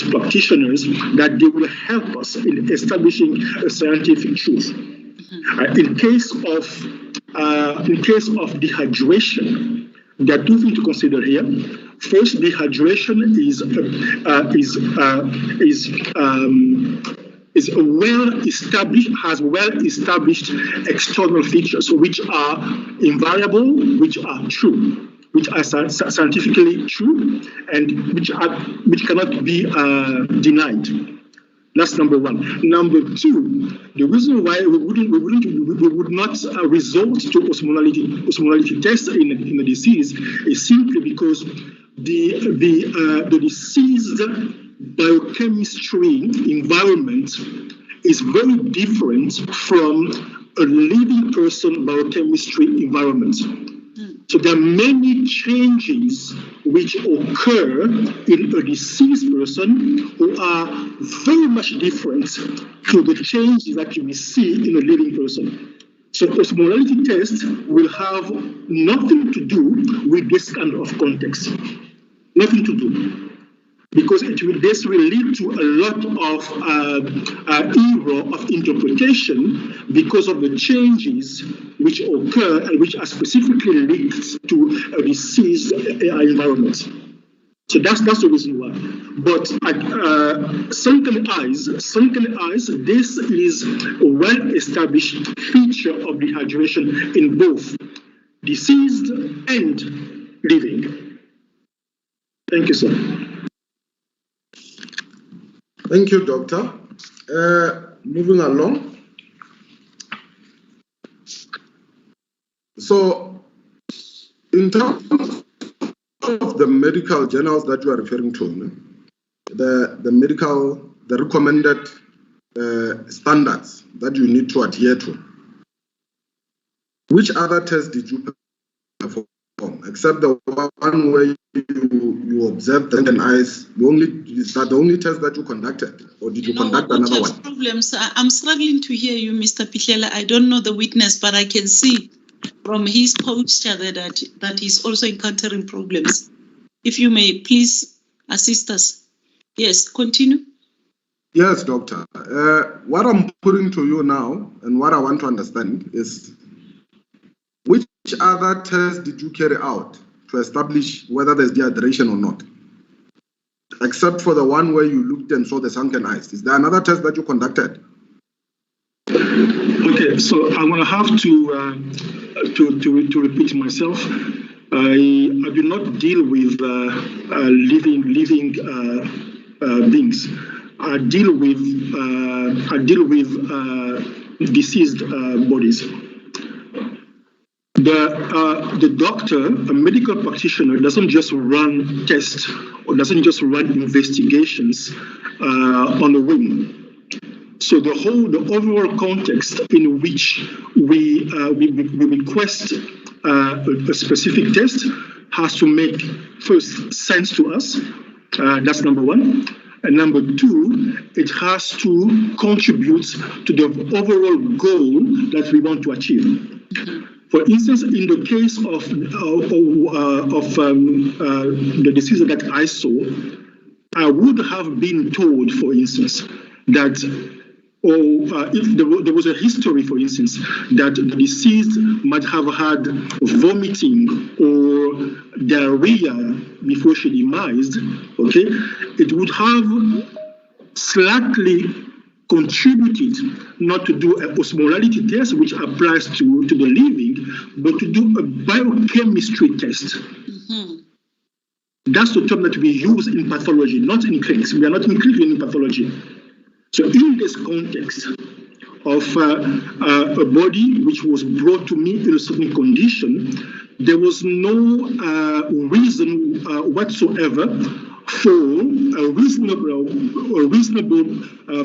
practitioners that they will help us in establishing a scientific truth. In case of dehydration, there are two things to consider here. First, dehydration has well-established external features which are invariable, which are true, which are scientifically true, and which cannot be denied. That's number one. Number two, the reason why we would not resort to osmolality tests in the disease is simply because the diseased biochemistry environment is very different from a living person biochemistry environment. So there are many changes which occur in a deceased person who are very much different to the changes that you will see in a living person. So osmolality test will have nothing to do with this kind of context. Nothing to do. Because this will lead to a lot of error of interpretation because of the changes which occur and which are specifically linked to a diseased environment. So that's the reason why. But sunken eyes, this is a well-established feature of dehydration in both deceased and living. Thank you, sir. Thank you, Doctor. Moving along. So, in terms of the medical journals that you are referring to, the recommended standards that you need to adhere to, which other tests did you perform, except the one where you observed the eyes? Is that the only test that you conducted, or did you conduct another one? Problems. I'm struggling to hear you, Mr. Pichela. I don't know the witness, but I can see from his posture that he's also encountering problems. If you may, please assist us. Yes, continue. Yes, Doctor. What I'm putting to you now, and what I want to understand is, which other tests did you carry out to establish whether there's dehydration or not? Except for the one where you looked and saw the sunken eyes. Is there another test that you conducted? Okay, so I'm going to have to repeat myself. I do not deal with living beings. I deal with deceased bodies. The doctor, a medical practitioner, doesn't just run tests or doesn't just run investigations on a whim. So the overall context in which we request a specific test has to make first sense to us. That's number one. And number two, it has to contribute to the overall goal that we want to achieve. For instance, in the case of the disease that I saw, I would have been told, for instance, that if there was a history, for instance, that the deceased might have had vomiting or diarrhea before she demised, okay, it would have slightly contributed not to do a osmolality test, which applies to the living, but to do a biochemistry test. Mm-hmm. That's the term that we use in pathology, not in clinics. We are not included in pathology. So in this context of a body which was brought to me in a certain condition, there was no reason whatsoever for a reasonable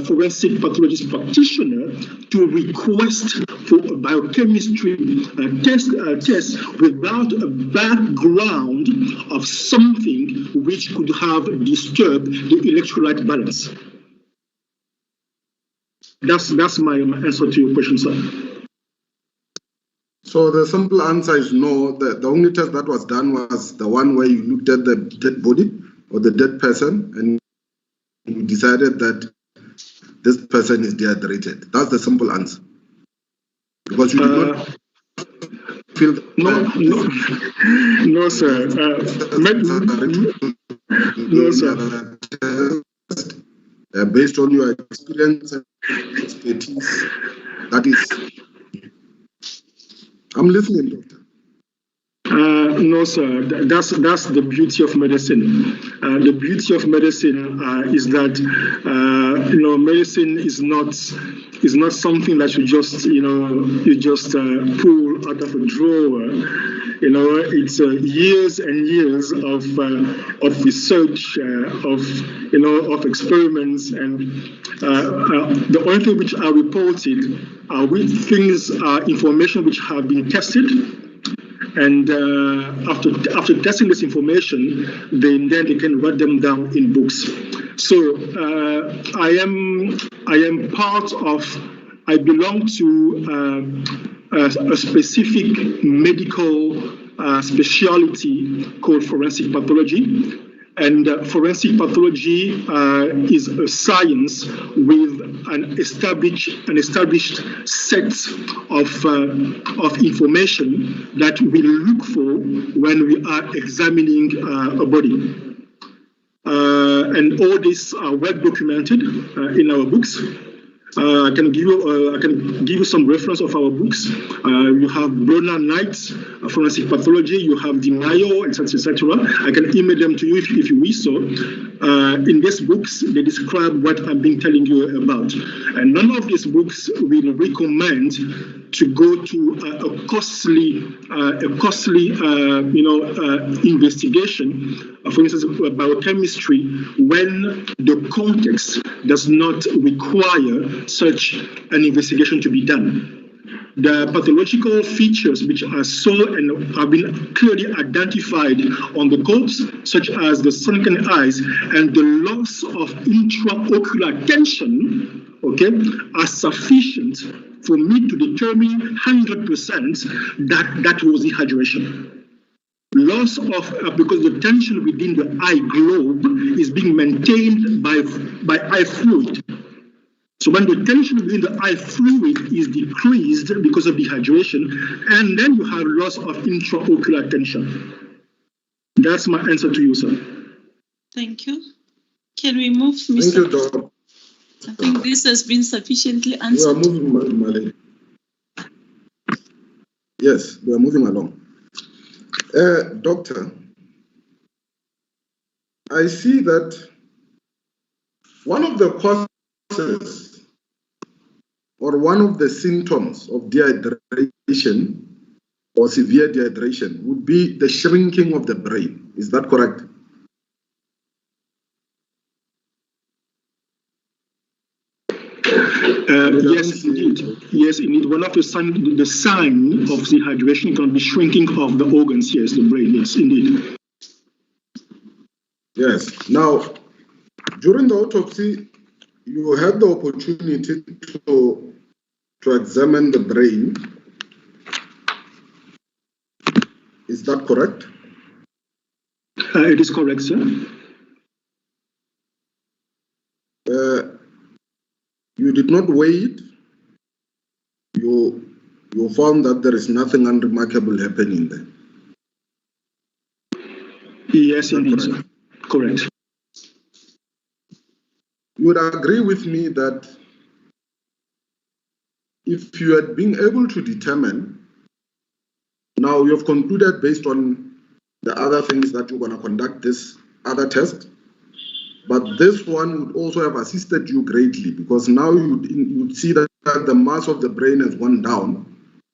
forensic pathologist practitioner to request for a biochemistry test without a background of something which could have disturbed the electrolyte balance. That's my answer to your question, sir. So the simple answer is no. The only test that was done was the one where you looked at the dead body or the dead person, and you decided that this person is dehydrated? That's the simple answer. Because you did not feel that no, sir. No, sir. Based on your experience and expertise, that is. I'm listening, doctor. No, sir. That's the beauty of medicine. The beauty of medicine is that medicine is not something that you just pull out of a drawer. It's years and years of research, of experiments, and the only thing which are reported are information which have been tested. And after testing this information, then they can write them down in books. So I belong to a specific medical specialty called forensic pathology. And forensic pathology is a science with an established set of information that we look for when we are examining a body. And all these are well documented in our books. I can give you some reference of our books. You have Brunner Knight's forensic pathology. You have Denial, etc., etc. I can email them to you if you wish so. In these books, they describe what I've been telling you about. And none of these books will recommend to go to a costly investigation. For instance, biochemistry, when the context does not require such an investigation to be done. The pathological features which are and have been clearly identified on the corpse, such as the sunken eyes and the loss of intraocular tension, are sufficient for me to determine 100% that was dehydration. Loss of because the tension within the eye globe is being maintained by eye fluid. So when the tension within the eye fluid is decreased because of dehydration, and then you have loss of intraocular tension. That's my answer to you, sir. Thank you. Can we move, Mr. Thank you, Doctor. I think this has been sufficiently answered. We are moving, my lady. Yes, we are moving along. Doctor, I see that one of the causes or one of the symptoms of dehydration or severe dehydration would be the shrinking of the brain. Is that correct? Yes, indeed. Yes, indeed. One of the sign of dehydration can be shrinking of the organs. Yes, the brain. Yes, indeed. Yes. Now, during the autopsy, you had the opportunity to examine the brain. Is that correct? It is correct, sir. You did not weigh it. You found that there is nothing unremarkable happening there. Yes, indeed, sir. Correct. You would agree with me that if you had been able to determine, now you have concluded based on the other things that you're going to conduct this other test, but this one would also have assisted you greatly because now you'd see that the mass of the brain has gone down.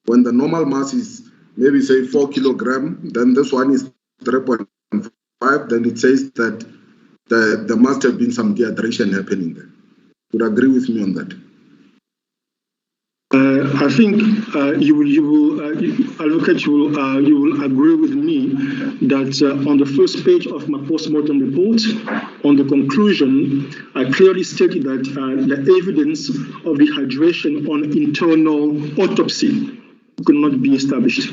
When the normal mass is maybe say 4 kilograms, then this one is 3.5, then it says that there must have been some dehydration happening there. Would you agree with me on that? I think you will agree with me that on the first page of my postmortem report, on the conclusion, I clearly stated that the evidence of dehydration on internal autopsy could not be established.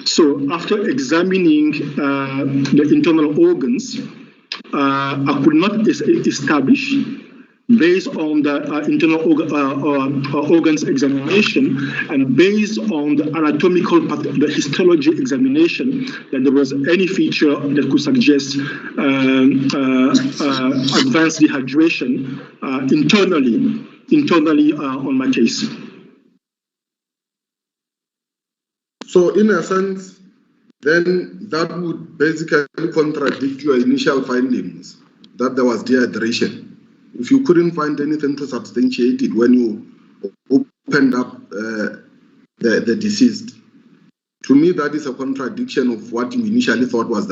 So after examining the internal organs, I could not establish, based on the internal organs examination and based on the anatomical, the histology examination, that there was any feature that could suggest advanced dehydration internally on my case. So in a sense, then that would basically contradict your initial findings that there was dehydration. If you couldn't find anything to substantiate it when you opened up the deceased, to me that is a contradiction of what you initially thought was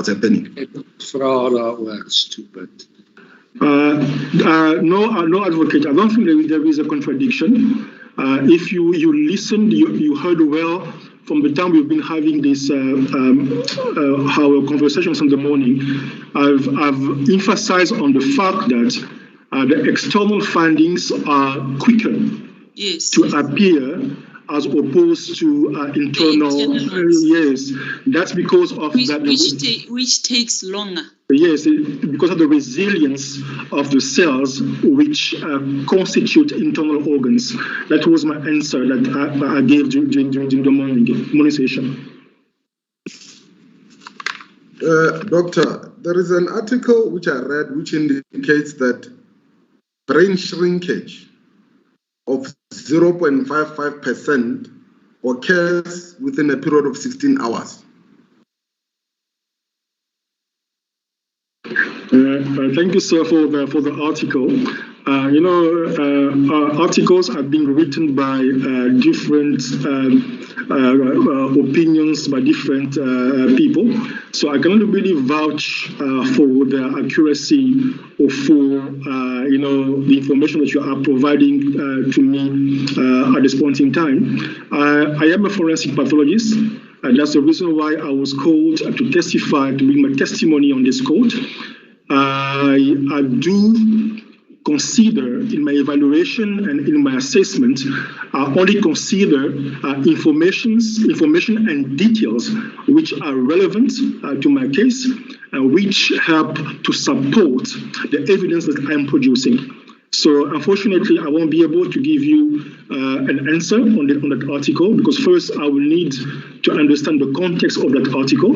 happening. No, advocate. I don't think there is a contradiction. If you listened, you heard well from the time we've been having this our conversations in the morning. I've emphasized on the fact that the external findings are quicker to appear as opposed to internal. Yes, that's because of which takes longer. Yes, because of the resilience of the cells which constitute internal organs. That was my answer that I gave during the morning session. Doctor, there is an article which I read which indicates that brain shrinkage of 0.55% occurs within a period of 16 hours. Thank you, sir, for the article. Articles are being written by different opinions by different people. So I cannot really vouch for the accuracy or for the information that you are providing to me at this point in time. I am a forensic pathologist, and that's the reason why I was called to testify, to bring my testimony on this court. I do consider in my evaluation and in my assessment, I only consider information and details which are relevant to my case, which help to support the evidence that I'm producing. So unfortunately, I won't be able to give you an answer on that article, because first I will need to understand the context of that article,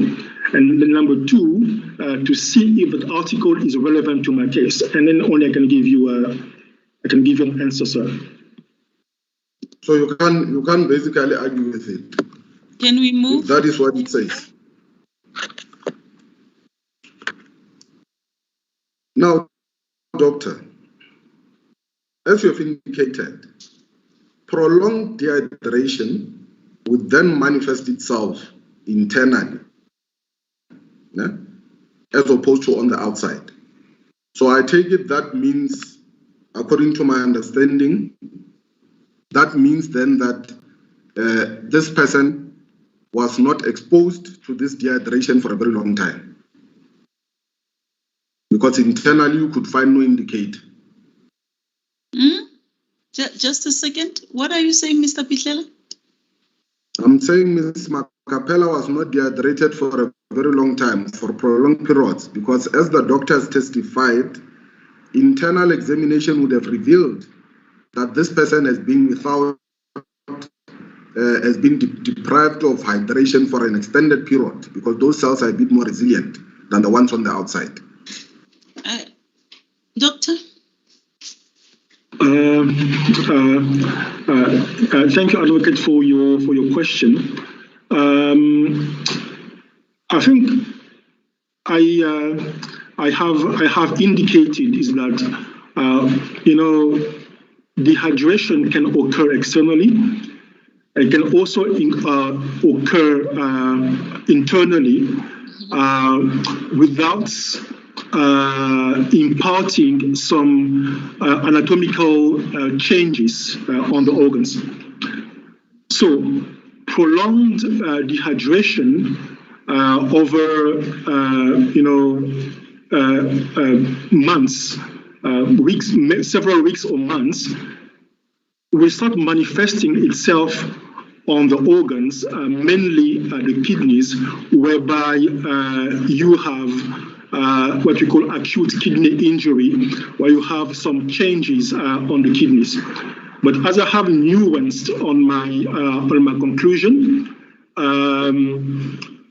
and then number two, to see if that article is relevant to my case, and then only I can give you an answer, sir. So you can basically argue with it. Can we move? That is what it says. Now, doctor, as you have indicated, prolonged dehydration would then manifest itself internally, as opposed to on the outside. So I take it that means, according to my understanding, that means then that this person was not exposed to this dehydration for a very long time, because internally you could find no indicator. Just a second. What are you saying, Mr. Pitlela? I'm saying Ms. Makapela was not dehydrated for a very long time, for prolonged periods, because as the doctors testified, internal examination would have revealed that this person has been deprived of hydration for an extended period, because those cells are a bit more resilient than the ones on the outside. Doctor? Thank you, advocate, for your question. I think I have indicated is that dehydration can occur externally. It can also occur internally without imparting some anatomical changes on the organs. So prolonged dehydration over months, weeks, several weeks or months, will start manifesting itself on the organs, mainly the kidneys, whereby you have what we call acute kidney injury, where you have some changes on the kidneys. But as I have nuanced on my conclusion,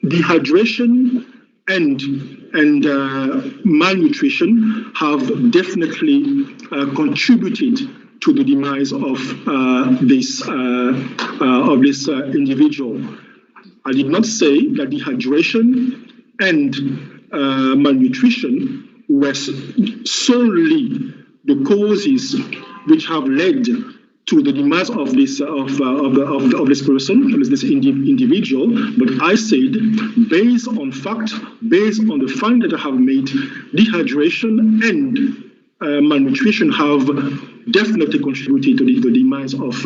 dehydration and malnutrition have definitely contributed to the demise of this individual. I did not say that dehydration and malnutrition were solely the causes which have led to the demise of this this person, this individual. But I said, based on fact, based on the find that I have made, dehydration and malnutrition have definitely contributed to the demise of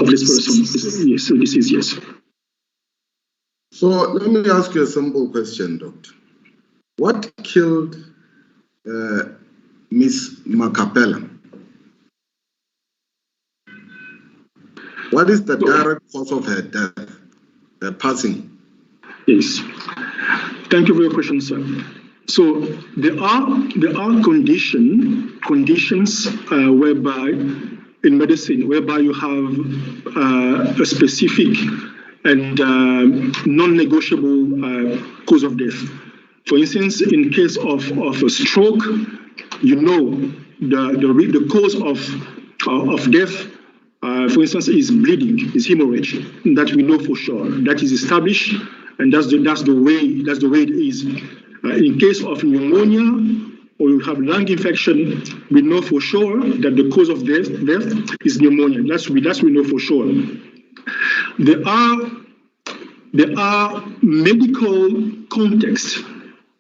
this person. Yes, so this is yes. So let me ask you a simple question, Doctor. What killed Miss Macapella? What is the direct cause of her death, her passing? Yes. Thank you for your question, sir. So there are conditions whereby in medicine whereby you have a specific and non-negotiable cause of death. For instance, in case of a stroke, you know the cause of death. For instance, is bleeding, is hemorrhage. That we know for sure. That is established, and that's the way it is. In case of pneumonia or you have lung infection, we know for sure that the cause of death is pneumonia. That's we know for sure. There are medical contexts.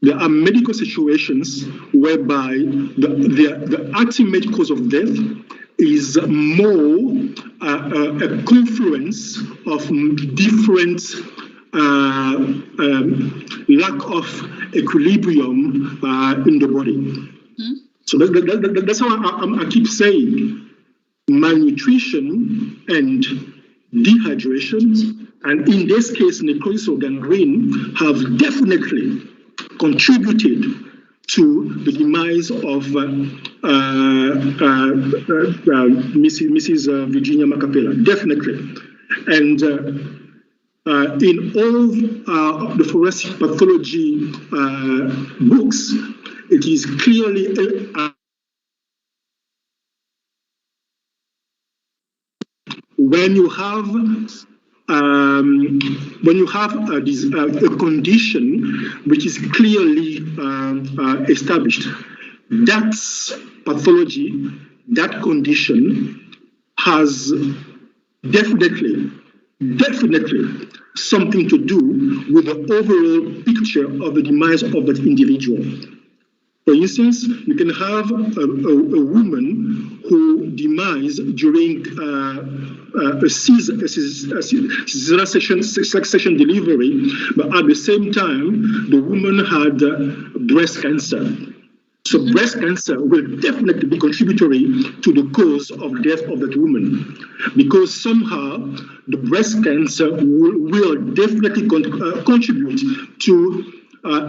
There are medical situations whereby the ultimate cause of death is more a confluence of different lack of equilibrium in the body. Mm-hmm. So that's how I keep saying malnutrition and dehydration, and in this case necrosis or gangrene, have definitely contributed to the demise of Mrs. Virginia Macapella, definitely. And in all the forensic pathology books, it is clearly when you have a condition which is clearly established, that's pathology, that condition has definitely something to do with the overall picture of the demise of that individual. For instance, you can have a woman who demise during a C-section delivery, but at the same time, the woman had breast cancer. So breast cancer will definitely be contributory to the cause of death of that woman, because somehow the breast cancer will definitely contribute to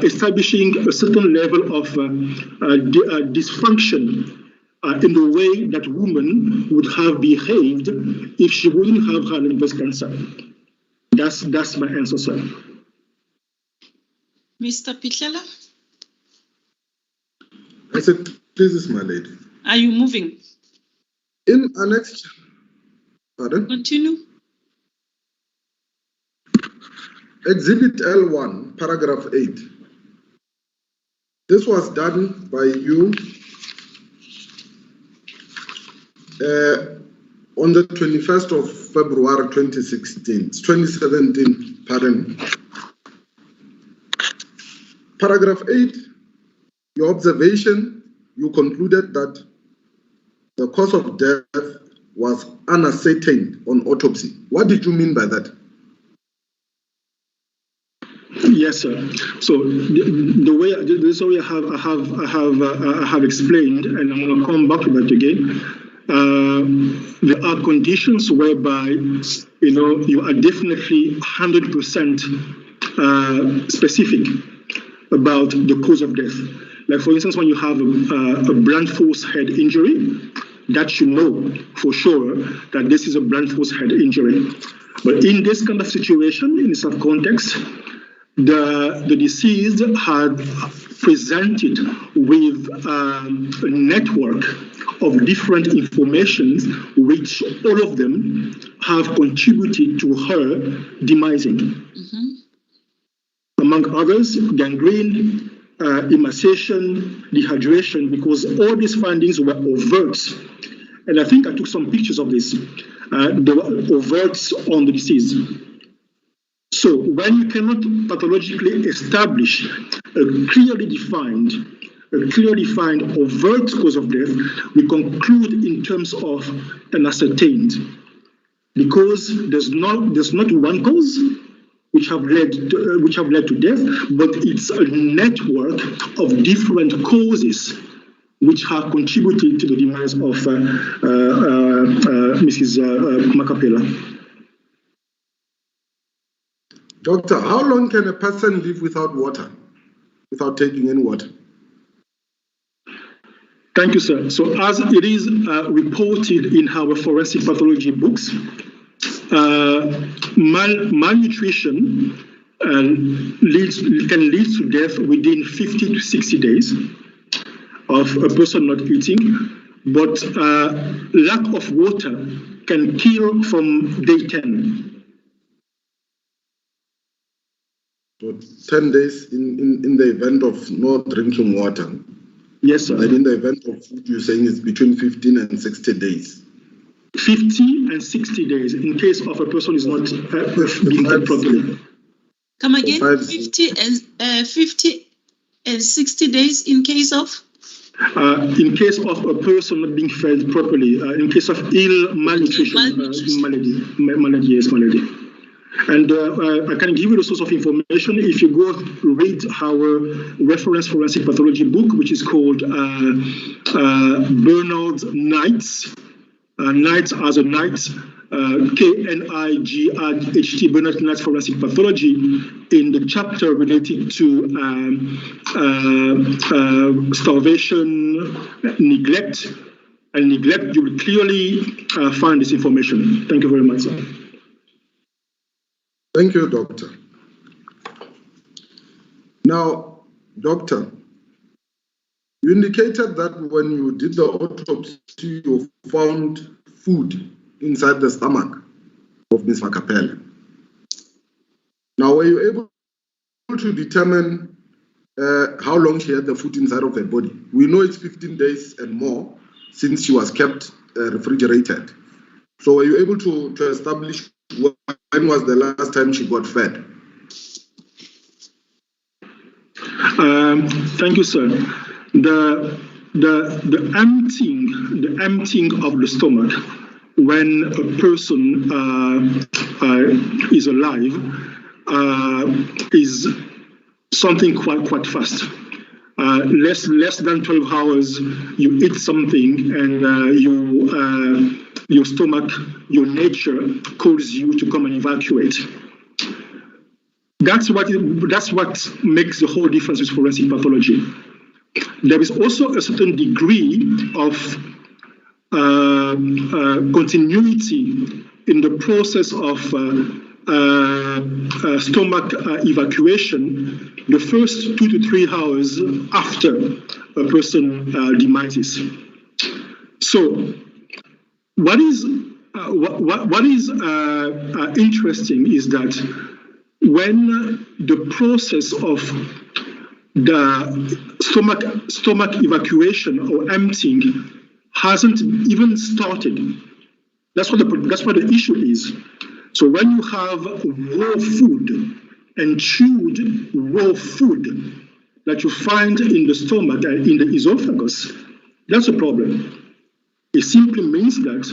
establishing a certain level of dysfunction in the way that woman would have behaved if she wouldn't have had breast cancer. That's my answer, sir. Mr. Pitlela? I said, please, my lady. Are you moving? In annex, pardon? Continue. Exhibit L1, paragraph 8. This was done by you on the 21st of February 2017, pardon. Paragraph 8, your observation, you concluded that the cause of death was unascertained on autopsy. What did you mean by that? Yes, sir. So the way I have explained, and I'm going to come back to that again. There are conditions whereby you are definitely 100% specific. about the cause of death. Like, for instance, when you have a blunt force head injury, that you know for sure that this is a blunt force head injury. But in this kind of situation, in this sort of context, the deceased had presented with a network of different informations, which all of them have contributed to her demising. Mm-hmm. Among others, gangrene, emaciation, dehydration, because all these findings were overt. And I think I took some pictures of this. They were overt on the deceased. So when you cannot pathologically establish a clearly defined overt cause of death, we conclude in terms of an ascertained, because there's not one cause which have led to death, but it's a network of different causes which have contributed to the demise of Mrs. Makapela. Doctor, how long can a person live without water, without taking any water? Thank you, sir. So as it is reported in our forensic pathology books, malnutrition can lead to death within 50 to 60 days of a person not eating, but lack of water can kill from day 10. So 10 days in the event of not drinking water. Yes, sir. And in the event of food, you're saying it's between 15 and 60 days. 50 and 60 days in case of a person is not being fed properly. Come again? 50 and 60 days in case of? In case of a person not being fed properly, in case of ill malnutrition, malady. And I can give you the source of information. If you go read our reference forensic pathology book, which is called Bernard's Nights, Nights as a Night, KNIGHT, Bernard's Nights Forensic Pathology, in the chapter related to starvation, neglect, you will clearly find this information. Thank you very much, sir. Thank you, doctor. Now, doctor, you indicated that when you did the autopsy, you found food inside the stomach of Ms. Makapela. Now, were you able to determine how long she had the food inside of her body? We know it's 15 days and more since she was kept refrigerated. So were you able to establish when was the last time she got fed? Thank you, sir. The emptying of the stomach when a person is alive is something quite fast. Less than 12 hours, you eat something and your stomach, your nature calls you to come and evacuate. That's what makes the whole difference with forensic pathology. There is also a certain degree of continuity in the process of stomach evacuation the first 2 to 3 hours after a person demises. So what is interesting is that when the process of the stomach evacuation or emptying hasn't even started, that's what the issue is. So when you have raw food and chewed raw food that you find in the stomach and in the esophagus, that's a problem. It simply means that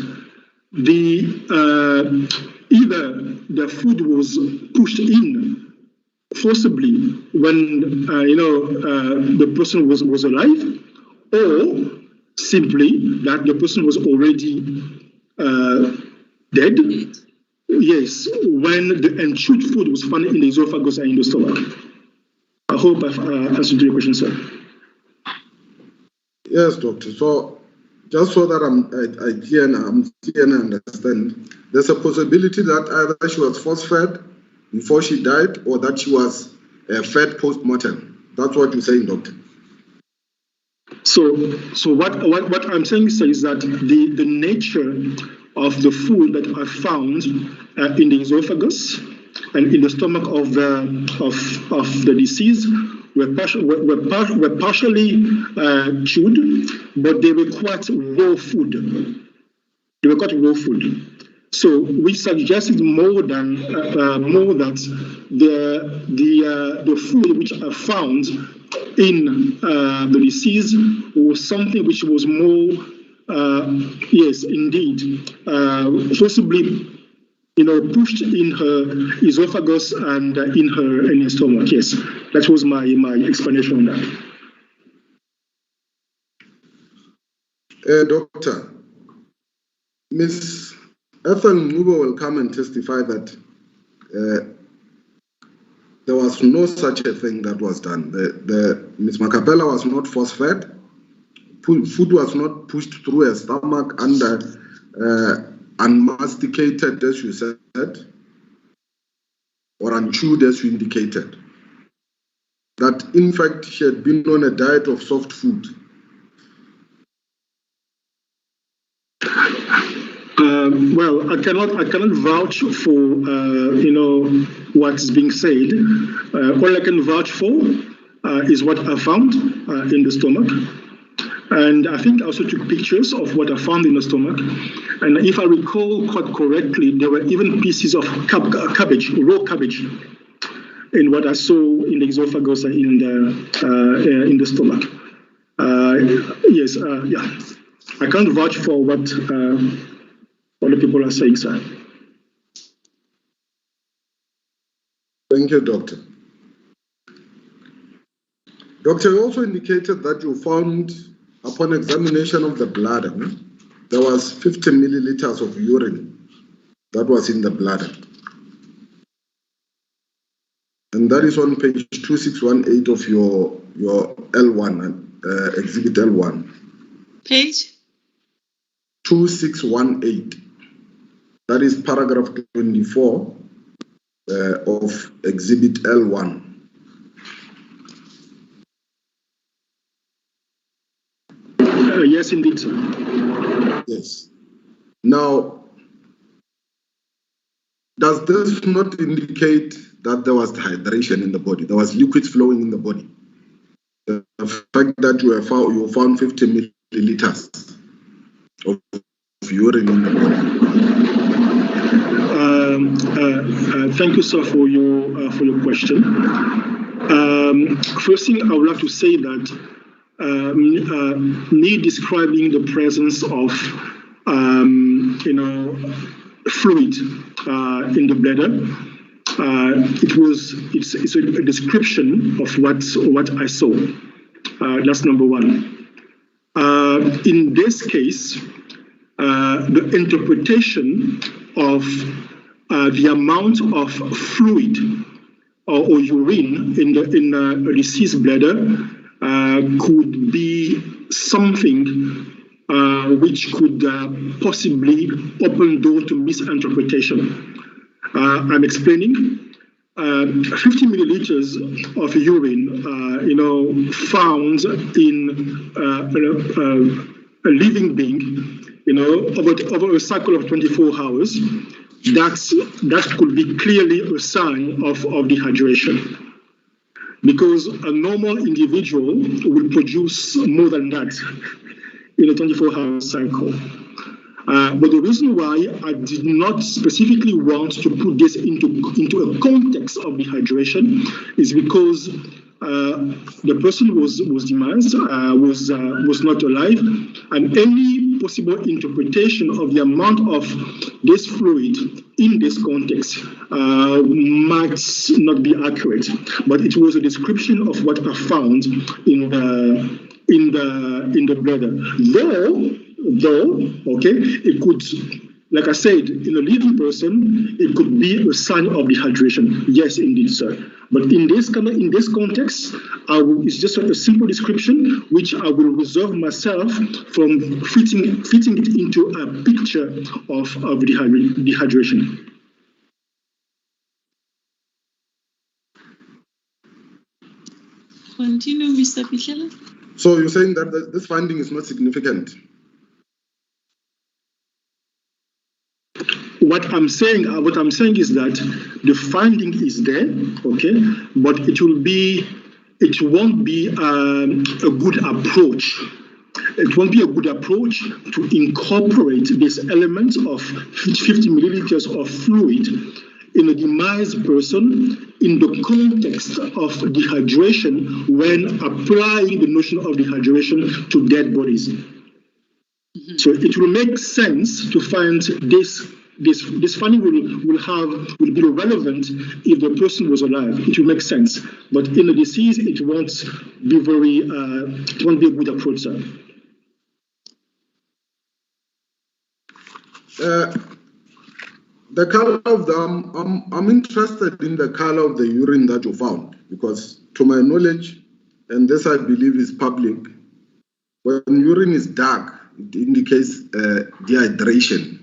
either the food was pushed in forcibly when the person was alive, or simply that the person was already dead. Yes, when the unchewed food was found in the esophagus and in the stomach. I hope I've answered your question, sir. Yes, doctor. So, just so that I'm clear and understand, there's a possibility that either she was force-fed before she died, or that she was fed post-mortem. That's what you're saying, doctor. So what I'm saying, sir, is that the nature of the food that I found in the esophagus and in the stomach of the deceased were partially chewed, but they were quite raw food. They were quite raw food. So which suggested more that the food which I found in the deceased was something which was more, yes, indeed, possibly, pushed in her esophagus and in her stomach. Yes, that was my explanation on that. Doctor, Miss Ethel Ngubo will come and testify that there was no such a thing that was done. Ms. Macapella was not force-fed. Food was not pushed through her stomach under unmasticated, as you said, or unchewed, as you indicated. That, in fact, she had been on a diet of soft food. Well, I cannot vouch for what's being said. All I can vouch for is what I found in the stomach, and I think I also took pictures of what I found in the stomach. And if I recall quite correctly, there were even pieces of cabbage, raw cabbage, in what I saw in the esophagus and in the stomach. Yes, yeah, I can't vouch for what other people are saying, sir. Thank you, doctor. Doctor, you also indicated that you found, upon examination of the bladder, there was 50 milliliters of urine that was in the bladder. And that is on page 2618 of your L1, exhibit L1. Page? 2618. That is paragraph 24 of exhibit L1. Yes, indeed, sir. Yes. Now, does this not indicate that there was dehydration in the body? There was liquids flowing in the body. The fact that you found 50 milliliters of urine in the body. Thank you, sir, for your question. First thing I would like to say that me describing the presence of fluid in the bladder, it's a description of what I saw. That's number one. In this case, the interpretation of the amount of fluid or urine in a deceased bladder could be something which could possibly open door to misinterpretation. I'm explaining. 50 milliliters of urine, found in a living being, over a cycle of 24 hours, that could be clearly a sign of dehydration. Because a normal individual will produce more than that in a 24-hour cycle. But the reason why I did not specifically want to put this into a context of dehydration is because the person was demised, was not alive, and any possible interpretation of the amount of this fluid in this context might not be accurate. But it was a description of what I found in the bladder. Though, okay, it could, like I said, in a living person, it could be a sign of dehydration. Yes, indeed, sir. But in this context, it's just a simple description which I will reserve myself from fitting it into a picture of dehydration. Continue, Mr. Pichela. So you're saying that this finding is not significant? What I'm saying is that the finding is there, okay, but it won't be a good approach. It won't be a good approach to incorporate this element of 50 milliliters of fluid in a demised person in the context of dehydration when applying the notion of dehydration to dead bodies. Mm-hmm. So it will make sense to find this finding will be relevant if the person was alive. It will make sense, but in a deceased, it won't be a good approach, sir. The color of I'm interested in the color of the urine that you found, because to my knowledge, and this I believe is public, when urine is dark, it indicates dehydration.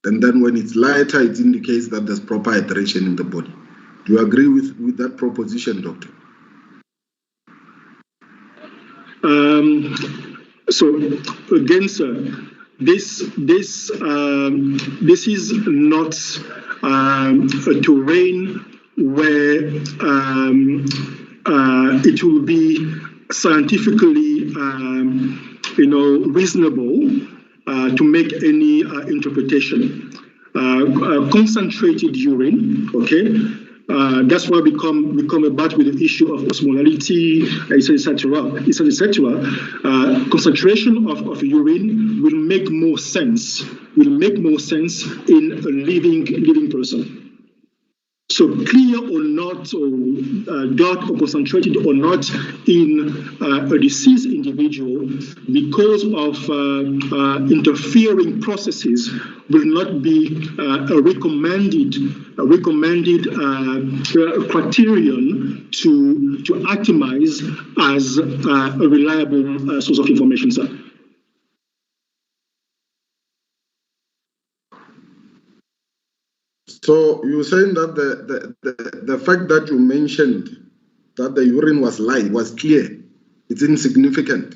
And then when it's lighter, it indicates that there's proper hydration in the body. Do you agree with that proposition, doctor? So again, sir, this is not a terrain where it will be scientifically, reasonable to make any interpretation. Concentrated urine, okay? That's why we come about with the issue of osmolality, etc. Concentration of urine will make more sense in a living person. So clear or not, or dark or concentrated or not in a deceased individual, because of interfering processes, will not be a recommended criterion to itemize as a reliable source of information, sir. So you're saying that the fact that you mentioned that the urine was light, was clear, it's insignificant?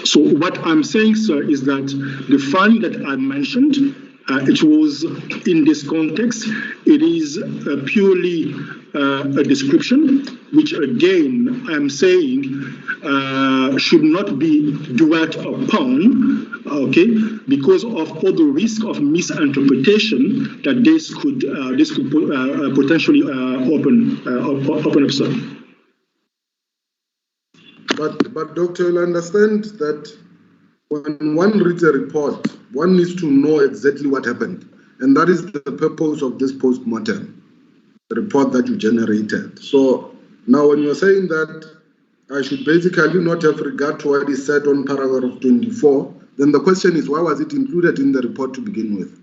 So what I'm saying, sir, is that the finding that I mentioned, it was in this context, it is purely a description, which again, I'm saying should not be dwelt upon, okay, because of all the risk of misinterpretation that this could potentially open up, sir. But doctor, you'll understand that when one reads a report, one needs to know exactly what happened. And that is the purpose of this post-mortem, the report that you generated. So now when you're saying that I should basically not have regard to what is said on paragraph 24, then the question is, why was it included in the report to begin with?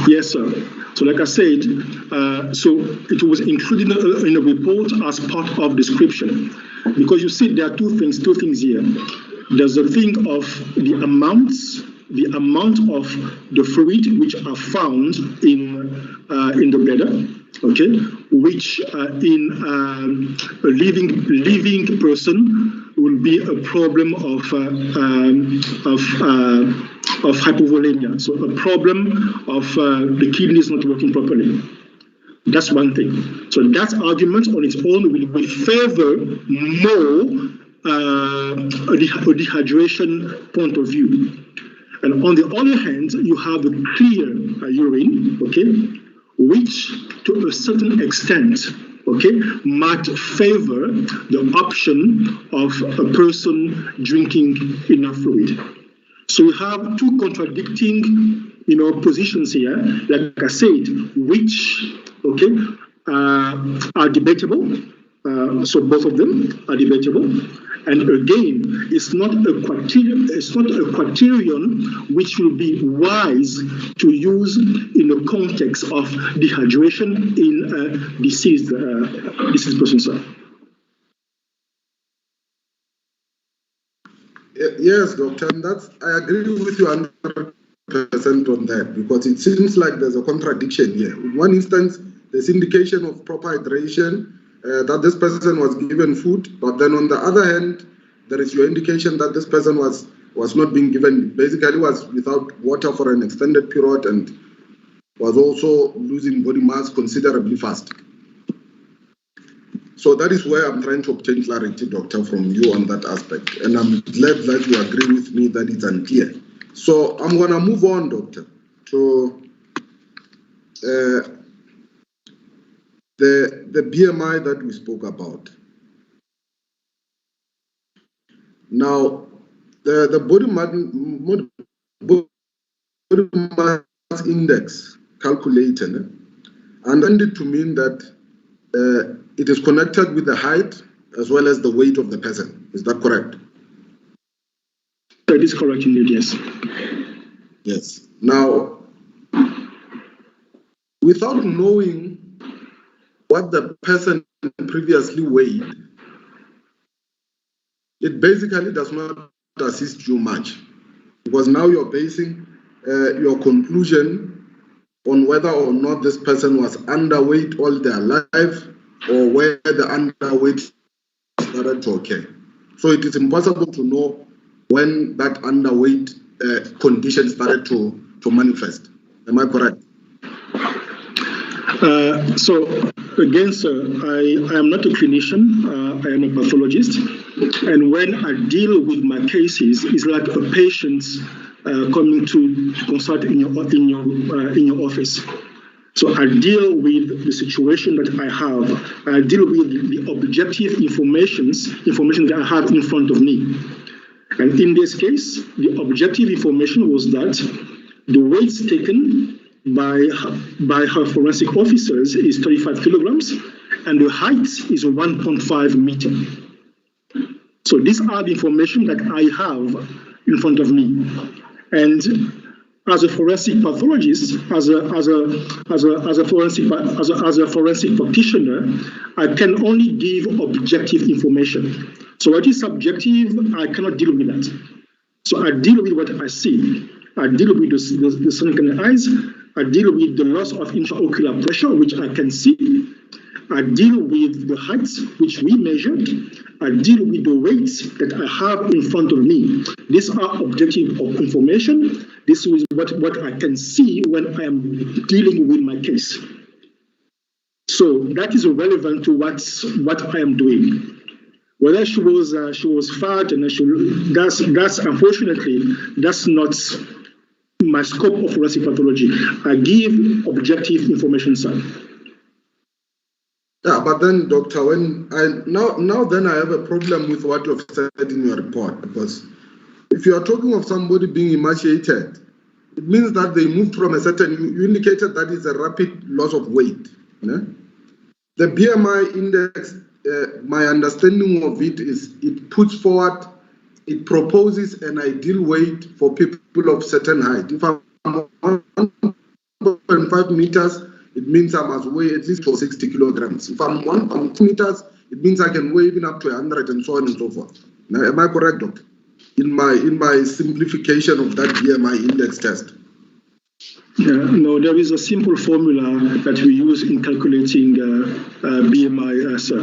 Yes, sir. So like I said, so it was included in the report as part of description. Because you see, there are two things here. There's the thing of the amount of the fluid which are found in the bladder, okay, which in a living person will be a problem of hypovolemia, so a problem of the kidneys not working properly. That's one thing. So that argument on its own will favor more a dehydration point of view. And on the other hand, you have the clear urine, okay, which to a certain extent, okay, might favor the option of a person drinking enough fluid. So you have two contradicting, positions here, like I said, which, okay, are debatable. So both of them are debatable. And again, it's not a criterion which will be wise to use in the context of dehydration in a deceased person, sir. Yes, doctor, and I agree with you 100% on that, because it seems like there's a contradiction here. In one instance, there's indication of proper hydration, that this person was given food, but then on the other hand, there is your indication that this person was not being given, basically was without water for an extended period and was also losing body mass considerably fast. So that is where I'm trying to obtain clarity, doctor, from you on that aspect. And I'm glad that you agree with me that it's unclear. So I'm going to move on, doctor, to the BMI that we spoke about. Now, the body mass index calculated intended to mean that it is connected with the height as well as the weight of the person. Is that correct? That is correct indeed, yes. Yes. Now, without knowing what the person previously weighed, it basically does not assist you much, because now you're basing your conclusion on whether or not this person was underweight all their life or where the underweight started to occur. So it is impossible to know when that underweight condition started to manifest. Am I correct? So again, sir, I am not a clinician. I am a pathologist, and when I deal with my cases, it's like a patient coming to consult in your office. So I deal with the situation that I have. I deal with the objective information that I have in front of me. And in this case, the objective information was that the weights taken by her forensic officers is 35 kilograms, and the height is 1.5 meter. So these are the information that I have in front of me. And as a forensic pathologist, as a forensic practitioner, I can only give objective information. So what is subjective, I cannot deal with that. So I deal with what I see. I deal with the sunken eyes. I deal with the loss of intraocular pressure, which I can see. I deal with the heights, which we measured. I deal with the weights that I have in front of me. These are objective information. This is what I can see when I am dealing with my case. So that is relevant to what I am doing. Whether she was fat and that's unfortunately that's not my scope of forensic pathology. I give objective information, sir. Yeah, but then, doctor, when now then I have a problem with what you've said in your report, because if you are talking of somebody being emaciated, it means that they moved from a certain. You indicated that it's a rapid loss of weight. Yeah? The BMI index, my understanding of it is it puts forward, it proposes an ideal weight for people of certain height. If I'm 1.5 meters, it means I must weigh at least 60 kilograms. If I'm 1.2 meters, it means I can weigh even up to 100 and so on and so forth. Now, am I correct, doctor? In my simplification of that BMI index test. Yeah, no, there is a simple formula that we use in calculating BMI, sir.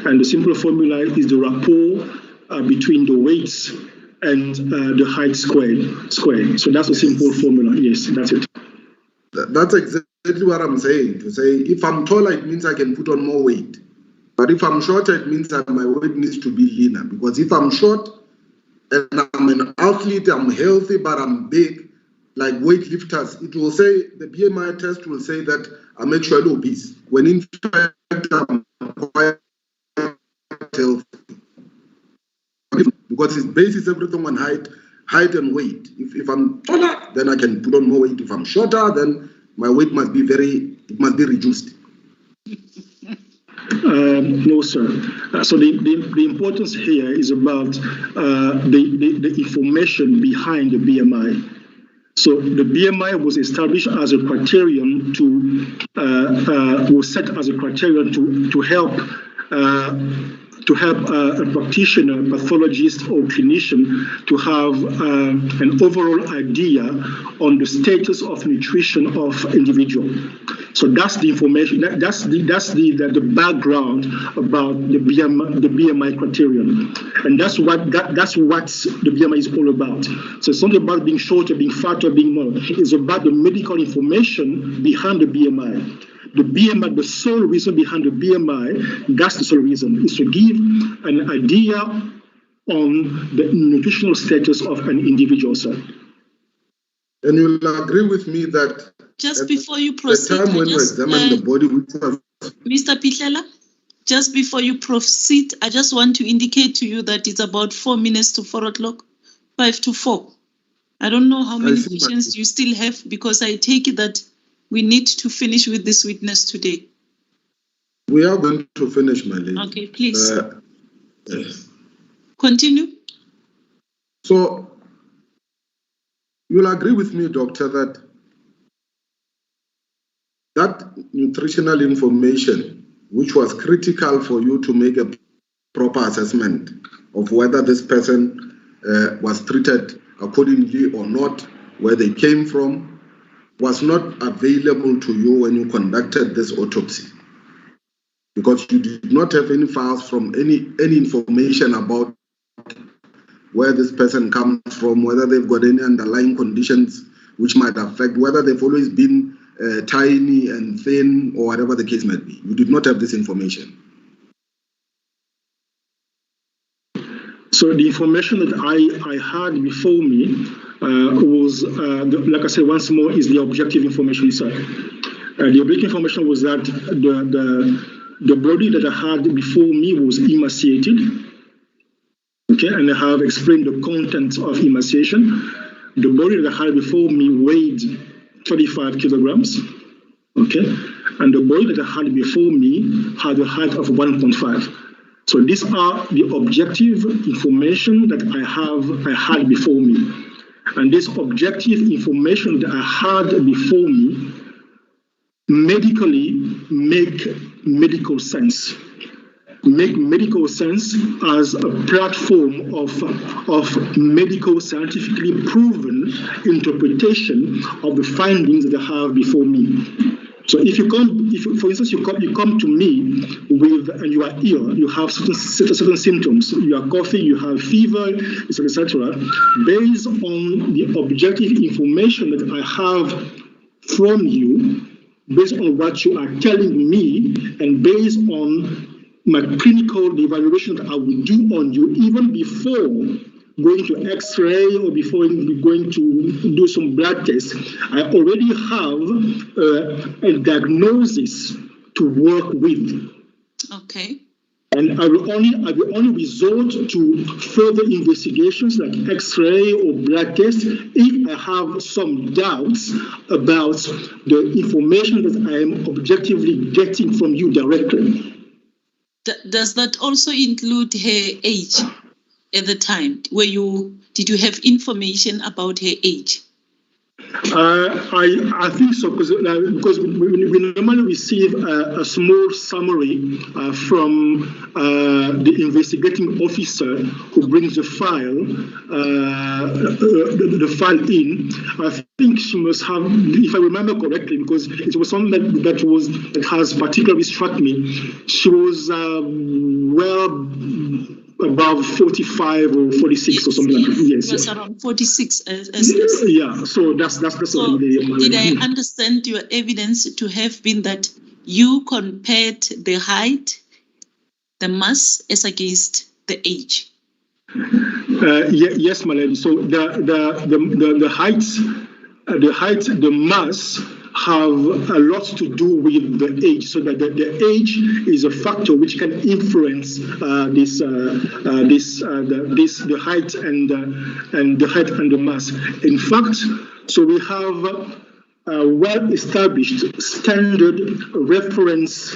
And the simple formula is the rapport between the weights and the height squared. So that's a simple formula. Yes, that's it. That's exactly what I'm saying. To say if I'm taller, it means I can put on more weight. But if I'm shorter, it means that my weight needs to be leaner. Because if I'm short and I'm an athlete, I'm healthy, but I'm big, like weightlifters, it will say, the BMI test will say that I'm actually obese, when in fact I'm quite healthy. Because it bases everything on height and weight. If I'm taller, then I can put on more weight. If I'm shorter, then my weight must be reduced. No, sir. So the importance here is about the information behind the BMI. So the BMI was established as a criterion was set as a criterion to help a practitioner, pathologist, or clinician to have an overall idea on the status of nutrition of individual. So that's the information. That's the background about the BMI criterion, and that's what the BMI is all about. So it's not about being shorter, being fatter, being more. It's about the medical information behind the BMI. The BMI, the sole reason behind the BMI, that's the sole reason, is to give an idea on the nutritional status of an individual, sir. And you'll agree with me that just before you proceed, the time when you examine the body, which was... Mr. Pitlela, just before you proceed, I just want to indicate to you that it's about 4 minutes to 4 o'clock, 5 to 4. I don't know how many questions you still have, because I take it that we need to finish with this witness today. We are going to finish, my lady. Okay, please. Yes. Continue. So, you'll agree with me, doctor, that nutritional information, which was critical for you to make a proper assessment of whether this person was treated accordingly or not, where they came from, was not available to you when you conducted this autopsy, because you did not have any files from any information about where this person comes from, whether they've got any underlying conditions which might affect, whether they've always been tiny and thin, or whatever the case might be. You did not have this information. So the information that I had before me was, like I said, once more, is the objective information, sir. The objective information was that the body that I had before me was emaciated. Okay, and I have explained the contents of emaciation. The body that I had before me weighed 35 kilograms. Okay, and the body that I had before me had a height of 1.5. So these are the objective information that I had before me. And this objective information that I had before me medically make medical sense. Make medical sense as a platform of medical, scientifically proven interpretation of the findings that I have before me. So if for instance, you come to me and you are ill, you have certain symptoms, you are coughing, you have fever, etc., based on the objective information that I have from you, based on what you are telling me, and based on my clinical evaluation that I will do on you, even before going to X-ray or before going to do some blood tests, I already have a diagnosis to work with. Okay. And I will only resort to further investigations like X-ray or blood tests if I have some doubts about the information that I am objectively getting from you directly. Does that also include her age? At the time, did you have information about her age? I think so, because we normally receive a small summary from the investigating officer who brings the file in. I think she must have, if I remember correctly, because it was something that has particularly struck me. She was above 45 or 46 or something like that. Yes, it was around 46. Yeah, so that's so did I understand your evidence to have been that you compared the height, the mass, as against the age? Yes, my lady. So the height, the mass have a lot to do with the age, so that the age is a factor which can influence the height and the height and the mass. In fact, so we have well-established standard reference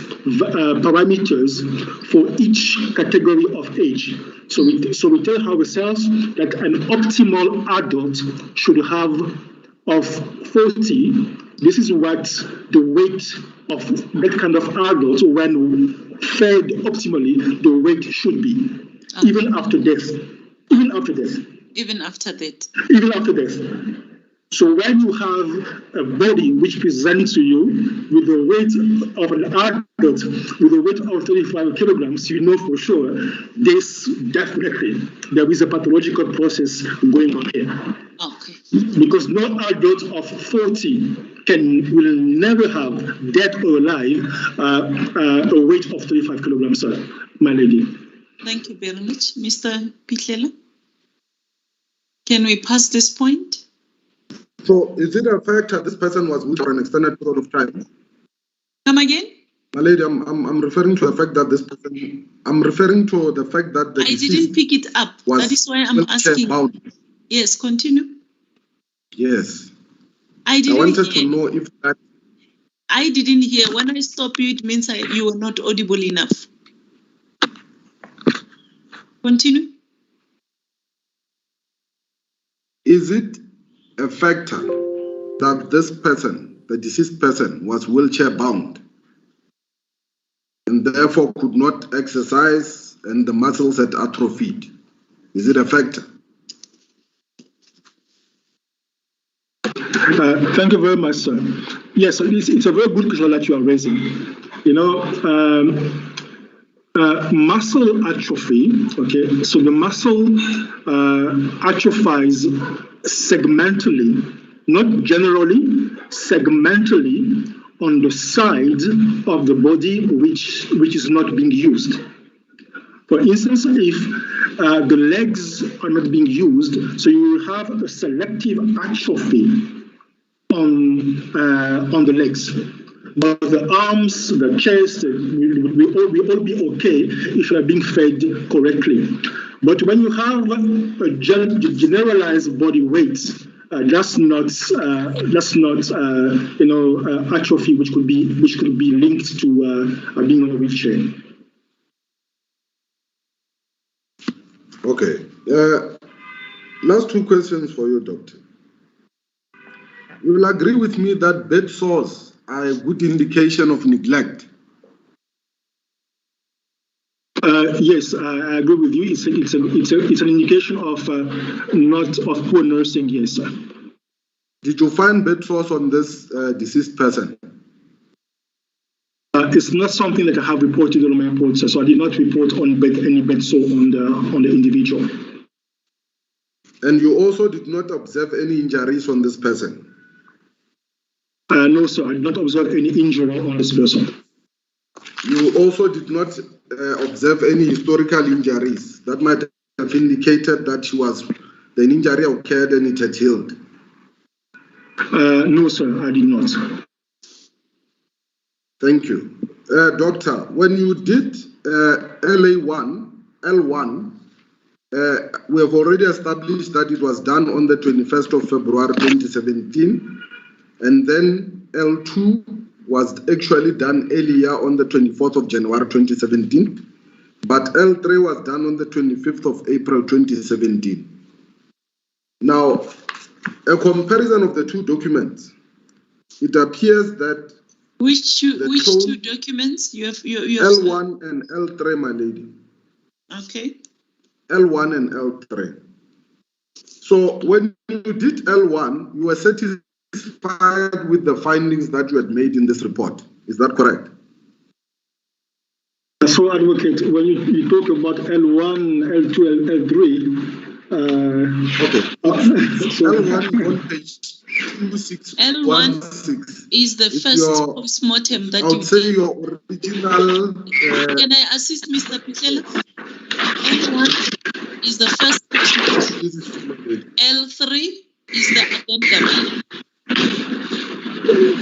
parameters for each category of age. So we tell ourselves that an optimal adult should have of 40. This is what the weight of that kind of adult, when fed optimally, the weight should be, Okay. even after death. Even after death. Even after that. Even after death. So when you have a body which presents to you with the weight of an adult with a weight of 35 kilograms, you know for sure this definitely there is a pathological process going on here. Okay. Because no adult of 40 will never have, dead or alive, a weight of 35 kilograms, my lady. Thank you very much. Mr. Pitlela, can we pass this point? So is it a fact that this person was with for an extended period of time? Come again? My lady, I'm referring to the fact that this person, I'm referring to the fact that the I didn't pick it up. That is why I'm asking. Bound. Yes, continue. Yes. I wanted to know if that. I didn't hear. When I stop you, it means you were not audible enough. Continue. Is it a factor that this person, the deceased person, was wheelchair bound and therefore could not exercise and the muscles had atrophied? Is it a factor? Thank you very much, sir. Yes, it's a very good question that you are raising. You know, muscle atrophy, okay, so the muscle atrophies segmentally, not generally, segmentally on the side of the body which is not being used. For instance, if the legs are not being used, so you will have a selective atrophy on the legs. But the arms, the chest, will all be okay if you are being fed correctly. But when you have a generalized body weight, that's not atrophy, which could be linked to being on a wheelchair. Okay. Last two questions for you, doctor. You will agree with me that bed sores are a good indication of neglect. Yes, I agree with you. It's an indication of not of poor nursing. Yes, sir. Did you find bed sores on this deceased person? It's not something that I have reported on my report, sir. So I did not report on any bed sore on the individual. And you also did not observe any injuries on this person? No, sir. I did not observe any injury on this person. You also did not observe any historical injuries that might have indicated that the injury occurred and it had healed? No, sir. I did not. Thank you. Doctor, when you did L1, we have already established that it was done on the 21st of February 2017, and then L2 was actually done earlier on the 24th of January 2017, but L3 was done on the 25th of April 2017. Now, a comparison of the two documents, it appears that which two documents you have L1 and L3, my lady. Okay. L1 and L3. So when you did L1, you were satisfied with the findings that you had made in this report. Is that correct? So, Advocate, when you talk about L1, L2, L3, okay. So L1 on page 2616. L1 is the first post-mortem that you say did. Your original... Can I assist Mr. Pitlela? L1 is the first post-mortem. L3 is the addendum.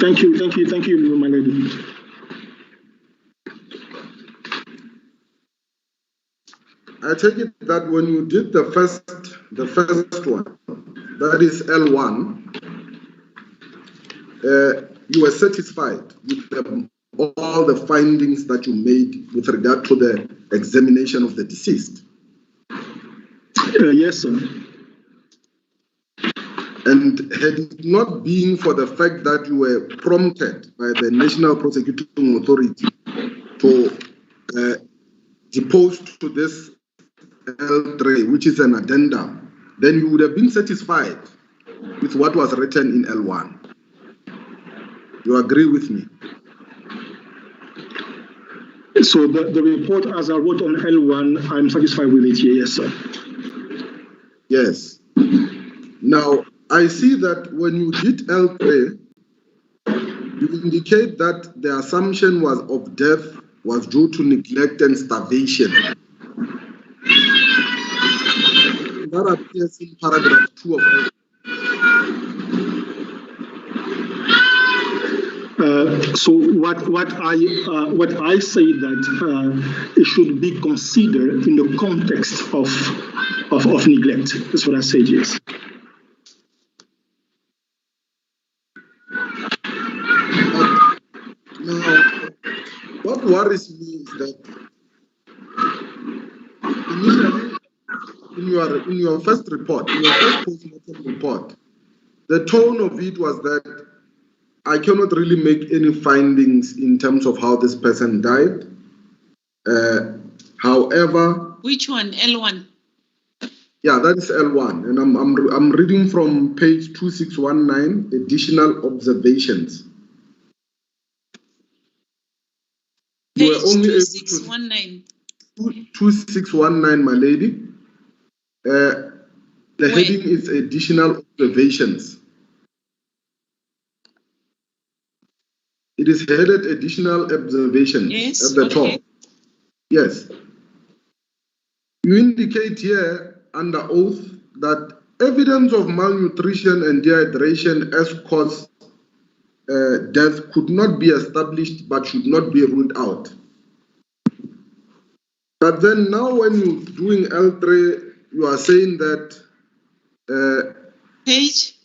Thank you, my lady. I take it that when you did the first one, that is L1, you were satisfied with all the findings that you made with regard to the examination of the deceased? Yes, sir. And had it not been for the fact that you were prompted by the National Prosecuting Authority to depose to this L3, which is an addendum, then you would have been satisfied with what was written in L1. You agree with me? So the report as I wrote on L1, I'm satisfied with it here, yes, sir. Yes. Now, I see that when you did L3, you indicate that the assumption was of death was due to neglect and starvation. That appears in paragraph 2 of L3. So what I say that it should be considered in the context of neglect. That's what I said, yes. Now, what worries me is that initially, in your first report, in your first postmortem report, the tone of it was that I cannot really make any findings in terms of how this person died. However, Which one? L1? yeah, that is L1, and I'm reading from page 2619, additional observations. You Page were only able to 2619. 2619, my lady. The heading is additional observations. It is headed additional observations Yes, at the okay. top. Yes. You indicate here under oath that evidence of malnutrition and dehydration as cause death could not be established but should not be ruled out. But then now when you're doing L3, you are saying that Page?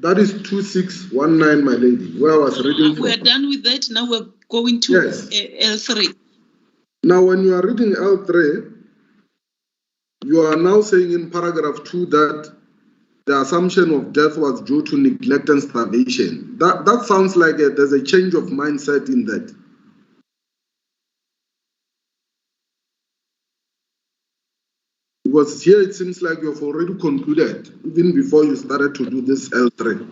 that is 2619, my lady, where I was reading from. We're done with that. Now we're going to Yes. L3. Now, when you are reading L3, you are now saying in paragraph 2 that the assumption of death was due to neglect and starvation. That sounds like there's a change of mindset in that. Because here it seems like you've already concluded, even before you started to do this L3.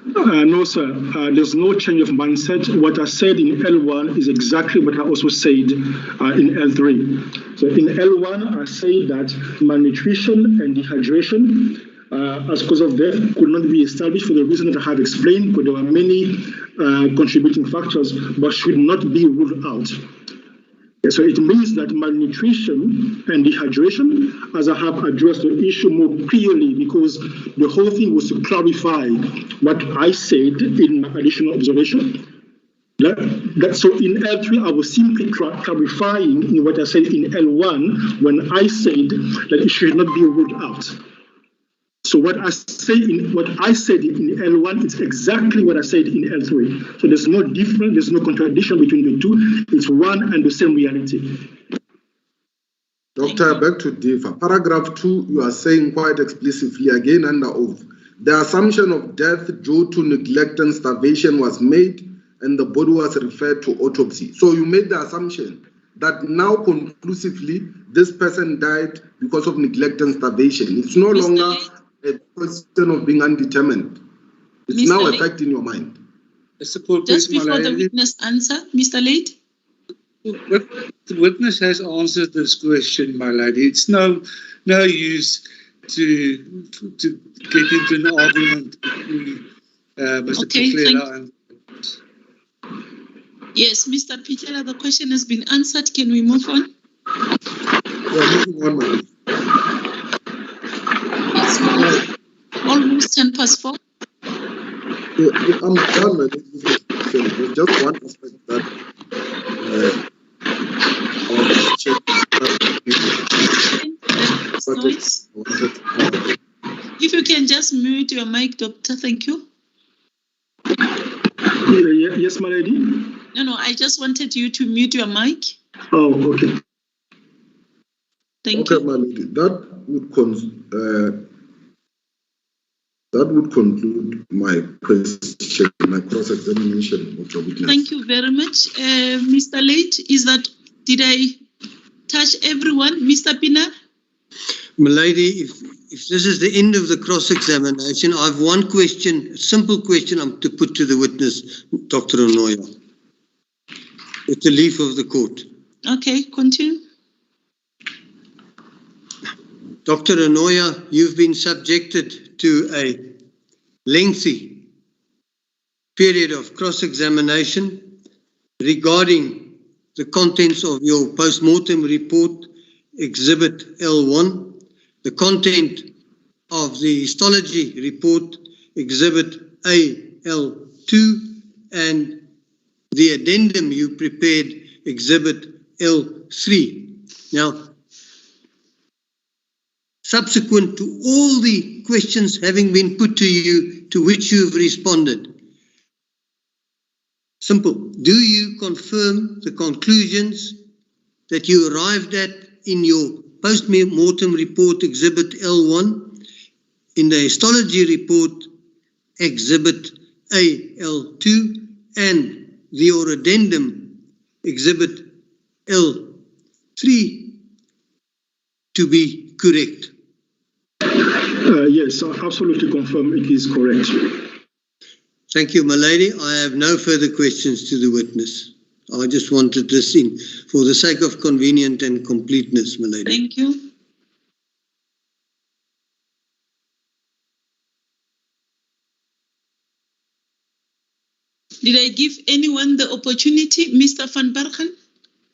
No, sir. There's no change of mindset. What I said in L1 is exactly what I also said in L3. So in L1, I say that malnutrition and dehydration as cause of death could not be established for the reason that I have explained, because there were many contributing factors, but should not be ruled out. So it means that malnutrition and dehydration, as I have addressed the issue more clearly, because the whole thing was to clarify what I said in my additional observation. So in L3, I was simply clarifying in what I said in L1 when I said that it should not be ruled out. So what I said in L1 is exactly what I said in L3. So there's no difference, there's no contradiction between the two. It's one and the same reality. Doctor, back to differ. Paragraph 2, you are saying quite explicitly, again under oath, the assumption of death due to neglect and starvation was made and the body was referred to autopsy. So you made the assumption that now conclusively this person died because of neglect and starvation. It's no longer a question of being undetermined. It's now a fact in your mind. Just before the witness answer, Mr. Late. The witness has answered this question, my lady. It's no use to get into an argument between Mr. Pitlela and... Yes, Mr. Pitlela, the question has been answered. Can we move on? We're moving on, my lady. It's almost 4:10. I'm done, my lady. There's just one aspect that If you can just mute your mic, doctor, thank you. Yes, my lady. No, I just wanted you to mute your mic. Oh, okay. Thank Okay, you. my lady, that would conclude my question, my cross-examination of the witness. Thank you very much. Mr. Late, did I touch everyone? Mr. Pina? Milady, if this is the end of the cross-examination, I have one question, a simple question I'm to put to the witness, Dr. Onoya. With the leave of the court. Okay, continue. Dr. Onoya, you've been subjected to a lengthy period of cross-examination regarding the contents of your post-mortem report, Exhibit L1, the content of the histology report, Exhibit AL2, and the addendum you prepared, Exhibit L3. Now, subsequent to all the questions having been put to you, to which you have responded, simple, do you confirm the conclusions that you arrived at in your post-mortem report, Exhibit L1, in the histology report, Exhibit AL2, and your addendum, Exhibit L3, to be correct? Yes, I absolutely confirm it is correct. Thank you, my lady. I have no further questions to the witness. I just wanted this in for the sake of convenience and completeness, my lady. Thank you. Did I give anyone the opportunity? Mr. Van Bergen?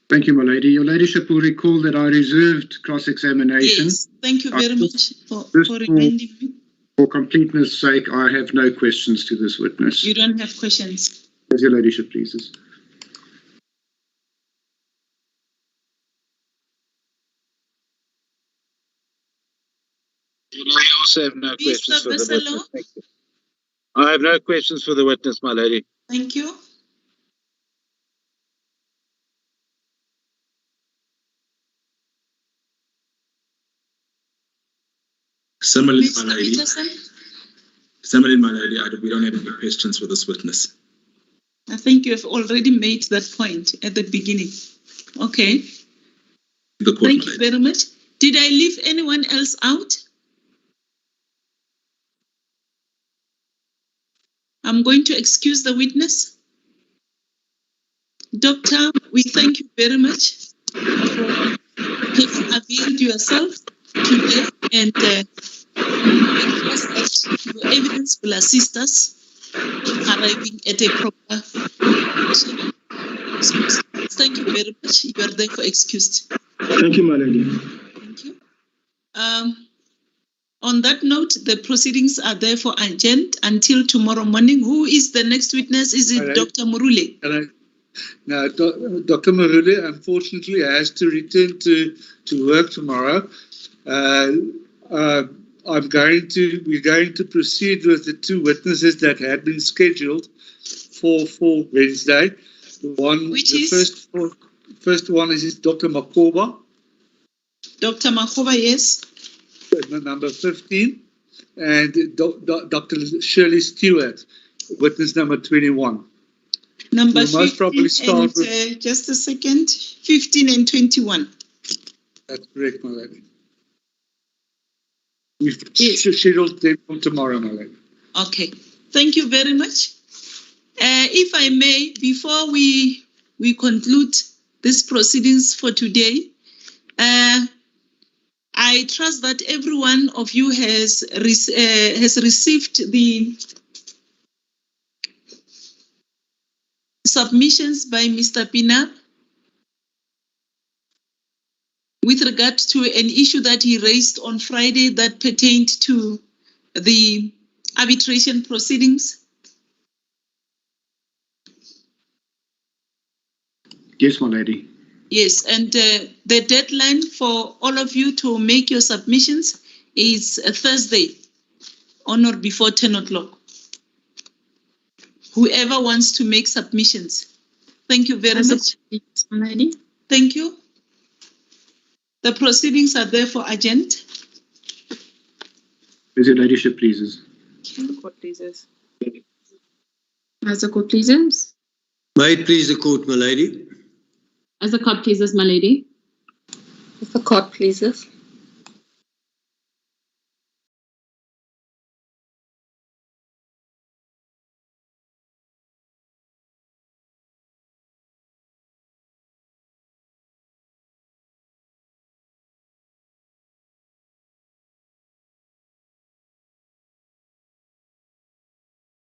Thank you, my lady. Your ladyship will recall that I reserved cross-examination. Yes, thank you very much for reminding me. For completeness' sake, I have no questions to this witness. You don't have questions? As your ladyship pleases. I also have no questions for the Mr. witness. Thank you. I have no questions for the witness, my lady. Thank you. Similarly, my Mr. lady. Peterson? Similarly, my lady, we don't have any questions for this witness. I think you have already made that point at the beginning. Okay. The court, thank you very much. Did I leave anyone else out? I'm going to excuse the witness. Doctor, we thank you very much for having availed yourself today, and we trust that your evidence will assist us arriving at a proper solution. Thank you very much. You are therefore excused. Thank you, my lady. Thank you. On that note, the proceedings are therefore adjourned until tomorrow morning. Who is the next witness? Is it Dr. Murule? No, Dr. Murule unfortunately has to return to work tomorrow. We're going to proceed with the two witnesses that had been scheduled for Wednesday. First one is Dr. Makoba. Dr. Makoba, yes. Number 15, and Dr. Shirley Stewart, witness number 21. Number we'll 15 most probably start and, just a second, 15 and 21. That's correct, my lady. We've scheduled them for tomorrow, my lady. Okay, thank you very much. If I may, before we conclude these proceedings for today, I trust that every one of you has received the submissions by Mr. Pina with regard to an issue that he raised on Friday that pertained to the arbitration proceedings. Yes, my lady. Yes, and the deadline for all of you to make your submissions is Thursday on or before 10 o'clock. whoever wants to make submissions. Thank you very much. My lady. Thank you. The proceedings are therefore adjourned. As your ladyship pleases. Court pleases. As the court pleases. May it please the court, my lady. As the court pleases, my lady. As the court pleases.